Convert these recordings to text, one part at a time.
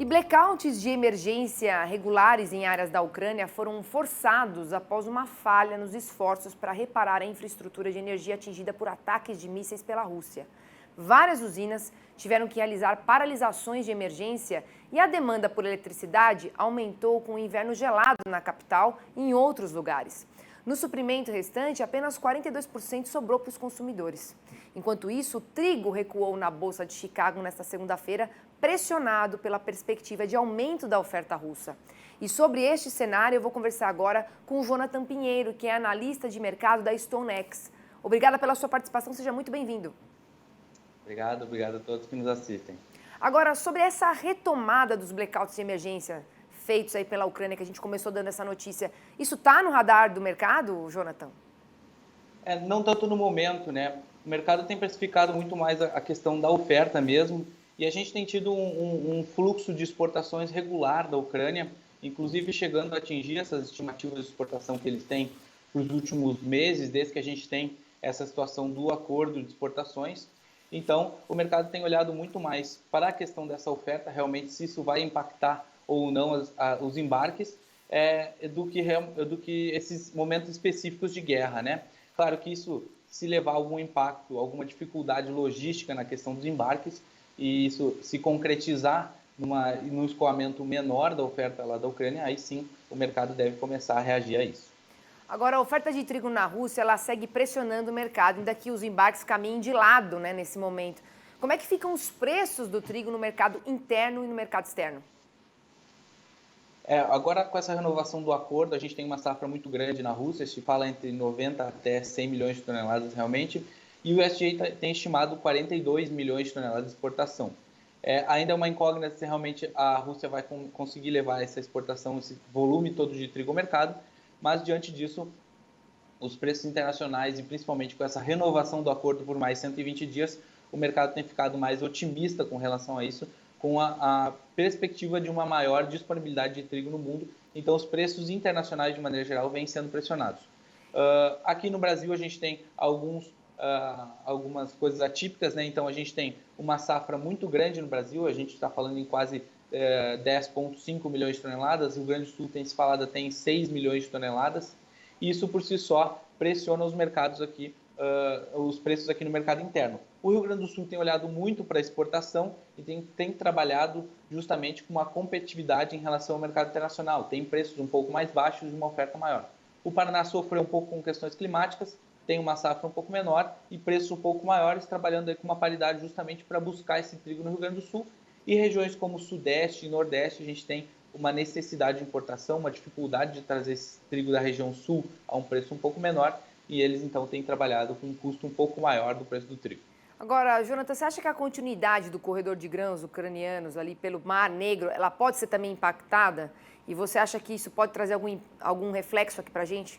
E blackouts de emergência regulares em áreas da Ucrânia foram forçados após uma falha nos esforços para reparar a infraestrutura de energia atingida por ataques de mísseis pela Rússia. Várias usinas tiveram que realizar paralisações de emergência e a demanda por eletricidade aumentou com o inverno gelado na capital e em outros lugares. No suprimento restante, apenas 42% sobrou para os consumidores. Enquanto isso, o trigo recuou na Bolsa de Chicago nesta segunda-feira, pressionado pela perspectiva de aumento da oferta russa. E sobre este cenário, eu vou conversar agora com o Jonathan Pinheiro, que é analista de mercado da StoneX. Obrigada pela sua participação, seja muito bem-vindo. Obrigado a todos que nos assistem. Agora, sobre essa retomada dos blackouts de emergência feitos aí pela Ucrânia, que a gente começou dando essa notícia, isso está no radar do mercado, Jonathan? Não tanto no momento, né? O mercado tem precificado muito mais a questão da oferta mesmo, e a gente tem tido um fluxo de exportações regular da Ucrânia, inclusive chegando a atingir essas estimativas de exportação que eles têm nos últimos meses, desde que a gente tem essa situação do acordo de exportações. Então, o mercado tem olhado muito mais para a questão dessa oferta, realmente se isso vai impactar ou não os embarques, do que esses momentos específicos de guerra, né? Claro que isso, se levar algum impacto, alguma dificuldade logística na questão dos embarques, e isso se concretizar num escoamento menor da oferta lá da Ucrânia, aí sim o mercado deve começar a reagir a isso. Agora, a oferta de trigo na Rússia, ela segue pressionando o mercado, ainda que os embarques caminhem de lado, né, nesse momento. Como é que ficam os preços do trigo no mercado interno e no mercado externo? Agora, com essa renovação do acordo, a gente tem uma safra muito grande na Rússia, se fala entre 90 até 100 milhões de toneladas realmente, e o USDA tem estimado 42 milhões de toneladas de exportação. Ainda é uma incógnita se realmente a Rússia vai conseguir levar essa exportação, esse volume todo de trigo ao mercado, mas diante disso, os preços internacionais e principalmente com essa renovação do acordo por mais 120 dias, o mercado tem ficado mais otimista com relação a isso, com a perspectiva de uma maior disponibilidade de trigo no mundo. Então, os preços internacionais, de maneira geral, vêm sendo pressionados. Aqui no Brasil, a gente tem algumas coisas atípicas, né? Então, a gente tem uma safra muito grande no Brasil, a gente está falando em quase 10,5 milhões de toneladas, o Rio Grande do Sul tem se falado até em 6 milhões de toneladas, e isso por si só pressiona os mercados aqui, os preços aqui no mercado interno. O Rio Grande do Sul tem olhado muito para a exportação e tem trabalhado justamente com uma competitividade em relação ao mercado internacional. Tem preços um pouco mais baixos e uma oferta maior. O Paraná sofreu um pouco com questões climáticas, tem uma safra um pouco menor e preços um pouco maiores, trabalhando aí com uma paridade justamente para buscar esse trigo no Rio Grande do Sul. E regiões como Sudeste e Nordeste, a gente tem uma necessidade de importação, uma dificuldade de trazer esse trigo da região Sul a um preço um pouco menor, e eles então têm trabalhado com um custo um pouco maior do preço do trigo. Agora, Jonathan, você acha que a continuidade do corredor de grãos ucranianos ali pelo Mar Negro, ela pode ser também impactada? E você acha que isso pode trazer algum reflexo aqui para a gente?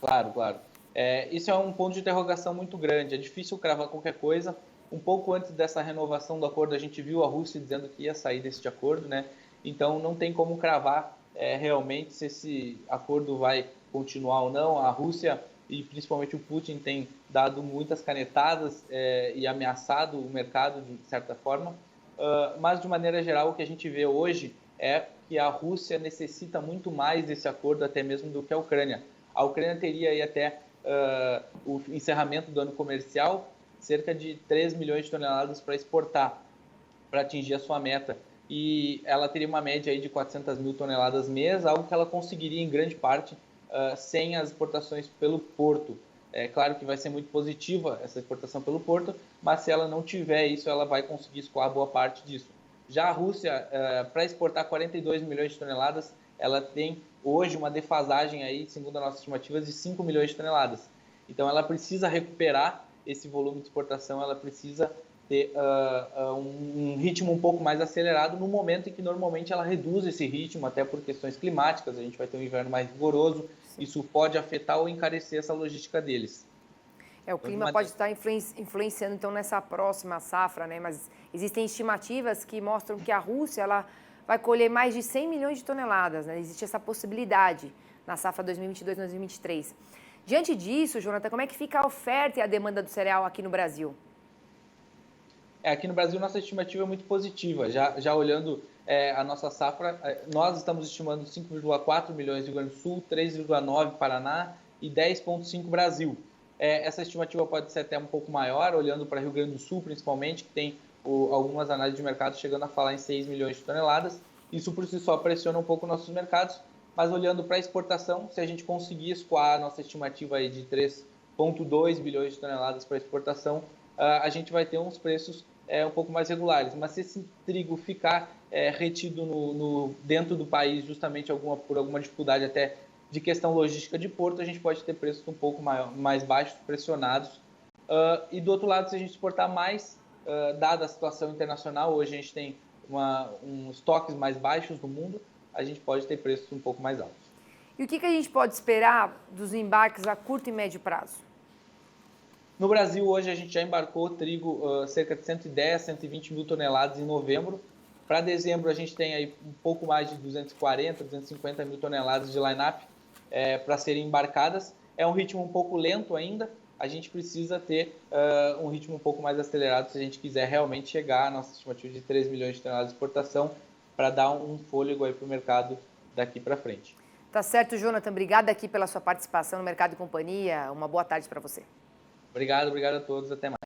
Claro. Isso é um ponto de interrogação muito grande. É difícil cravar qualquer coisa. Um pouco antes dessa renovação do acordo, a gente viu a Rússia dizendo que ia sair desse acordo, né? Então, não tem como cravar realmente se esse acordo vai continuar ou não. A Rússia e principalmente o Putin tem dado muitas canetadas e ameaçado o mercado de certa forma. Mas, de maneira geral, o que a gente vê hoje é que a Rússia necessita muito mais desse acordo, até mesmo do que a Ucrânia. A Ucrânia teria aí até o encerramento do ano comercial cerca de 3 milhões de toneladas para exportar, para atingir a sua meta. E ela teria uma média aí de 400 mil toneladas mês, algo que ela conseguiria em grande parte sem as exportações pelo porto. É claro que vai ser muito positiva essa exportação pelo porto, mas se ela não tiver isso, ela vai conseguir escoar boa parte disso. Já a Rússia, para exportar 42 milhões de toneladas, ela tem hoje uma defasagem aí, segundo as nossas estimativas, de 5 milhões de toneladas. Então ela precisa recuperar esse volume de exportação, ela precisa ter um ritmo um pouco mais acelerado no momento em que normalmente ela reduz esse ritmo, até por questões climáticas, a gente vai ter um inverno mais rigoroso, isso pode afetar ou encarecer essa logística deles. O clima pode estar influenciando então nessa próxima safra, né? Mas existem estimativas que mostram que a Rússia ela vai colher mais de 100 milhões de toneladas, né? Existe essa possibilidade na safra 2022-2023. Diante disso, Jonathan, como é que fica a oferta e a demanda do cereal aqui no Brasil? Aqui no Brasil, nossa estimativa é muito positiva. Já olhando a nossa safra, nós estamos estimando 5,4 milhões no Rio Grande do Sul, 3,9 Paraná e 10,5 Brasil. Essa estimativa pode ser até um pouco maior, olhando para Rio Grande do Sul, principalmente, que tem algumas análises de mercado chegando a falar em 6 milhões de toneladas. Isso por si só pressiona um pouco nossos mercados, mas olhando para a exportação, se a gente conseguir escoar a nossa estimativa aí de 3,2 bilhões de toneladas para exportação, a gente vai ter uns preços um pouco mais regulares. Mas se esse trigo ficar retido dentro do país, justamente por alguma dificuldade até de questão logística de porto, a gente pode ter preços um pouco mais baixos, pressionados. E do outro lado, se a gente exportar mais, dada a situação internacional, hoje a gente tem estoques mais baixos no mundo, a gente pode ter preços um pouco mais altos. E o que a gente pode esperar dos embarques a curto e médio prazo? No Brasil, hoje, a gente já embarcou trigo cerca de 110, 120 mil toneladas em novembro. Para dezembro, a gente tem aí um pouco mais de 240, 250 mil toneladas de line-up para serem embarcadas. É um ritmo um pouco lento ainda. A gente precisa ter um ritmo um pouco mais acelerado se a gente quiser realmente chegar à nossa estimativa de 3 milhões de toneladas de exportação para dar um fôlego aí para o mercado daqui para frente. Tá certo, Jonathan. Obrigada aqui pela sua participação no Mercado e Companhia. Uma boa tarde para você. Obrigado a todos. Até mais.